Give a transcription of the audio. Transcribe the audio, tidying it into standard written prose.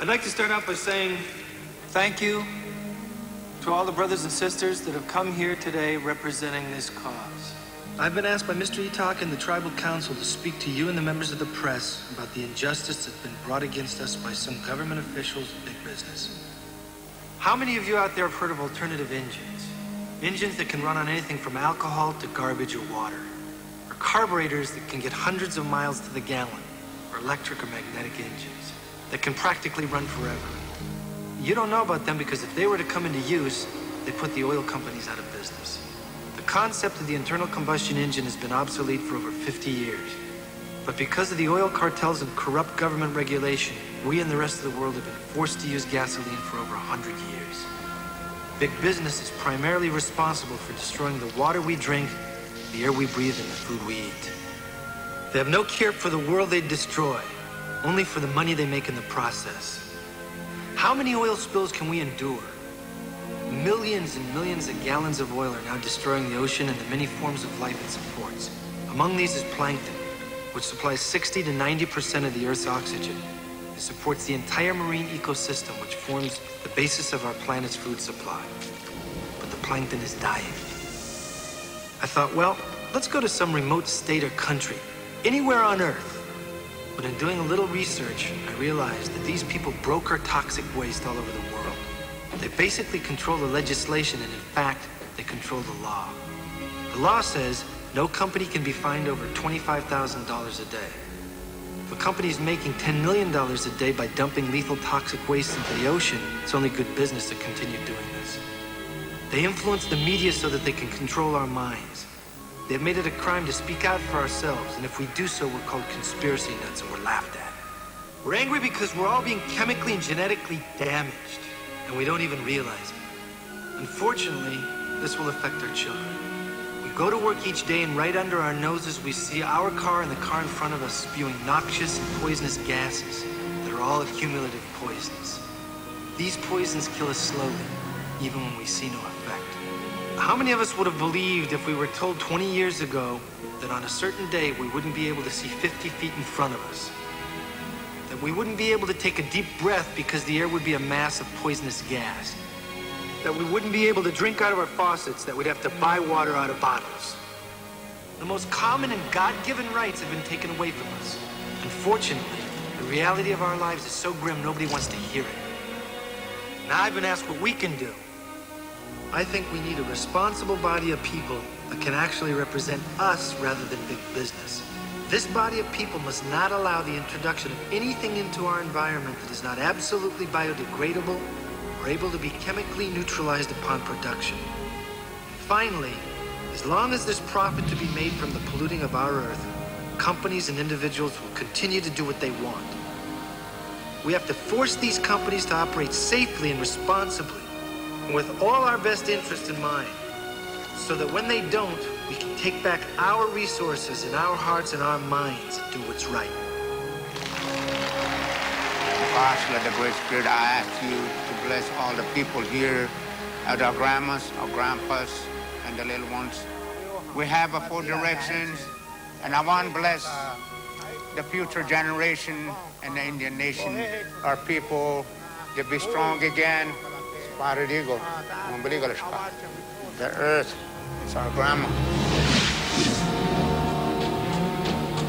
I'd like to start out by saying thank you to all the brothers and sisters that have come here today representing this cause. I've been asked by Mr. Itak and the Tribal Council to speak to you and the members of the press about the injustice that's been brought against us by some government officials and big business. How many of you out there have heard of alternative engines? Engines that can run on anything from alcohol to garbage or water. Or carburetors that can get hundreds of miles to the gallon. Or electric or magnetic engines that can practically run forever. You don't know about them because if they were to come into use, they put the oil companies out of business. The concept of the internal combustion engine has been obsolete for over 50 years. But because of the oil cartels and corrupt government regulation, we and the rest of the world have been forced to use gasoline for over 100 years. Big business is primarily responsible for destroying the water we drink, the air we breathe, and the food we eat. They have no care for the world they destroy, only for the money they make in the process. How many oil spills can we endure? Millions and millions of gallons of oil are now destroying the ocean and the many forms of life it supports. Among these is plankton, which supplies 60 to 90% of the Earth's oxygen. It supports the entire marine ecosystem, which forms the basis of our planet's food supply. But the plankton is dying. I thought, well, let's go to some remote state or country, anywhere on Earth. But in doing a little research, I realized that these people broker toxic waste all over the world. They basically control the legislation, and in fact, they control the law. The law says no company can be fined over $25,000 a day. If a company is making $10 million a day by dumping lethal toxic waste into the ocean, it's only good business to continue doing this. They influence the media so that they can control our minds. They've made it a crime to speak out for ourselves, and if we do so, we're called conspiracy nuts and we're laughed at. We're angry because we're all being chemically and genetically damaged, and we don't even realize it. Unfortunately, this will affect our children. We go to work each day, and right under our noses, we see our car and the car in front of us spewing noxious and poisonous gases that are all accumulative poisons. These poisons kill us slowly, even when we see no effect. How many of us would have believed if we were told 20 years ago that on a certain day we wouldn't be able to see 50 feet in front of us? That we wouldn't be able to take a deep breath because the air would be a mass of poisonous gas? That we wouldn't be able to drink out of our faucets, that we'd have to buy water out of bottles? The most common and God-given rights have been taken away from us. Unfortunately, the reality of our lives is so grim nobody wants to hear it. Now I've been asked what we can do. I think we need a responsible body of people that can actually represent us rather than big business. This body of people must not allow the introduction of anything into our environment that is not absolutely biodegradable or able to be chemically neutralized upon production. And finally, as long as there's profit to be made from the polluting of our Earth, companies and individuals will continue to do what they want. We have to force these companies to operate safely and responsibly, and with all our best interests in mind, so that when they don't, we can take back our resources and our hearts and our minds and do what's right. Gosh, the Great Spirit, I ask you to bless all the people here, our grandmas, our grandpas, and the little ones. We have a 4 directions, and I want to bless the future generation and the Indian nation, our people, to be strong again. The earth is our grandma.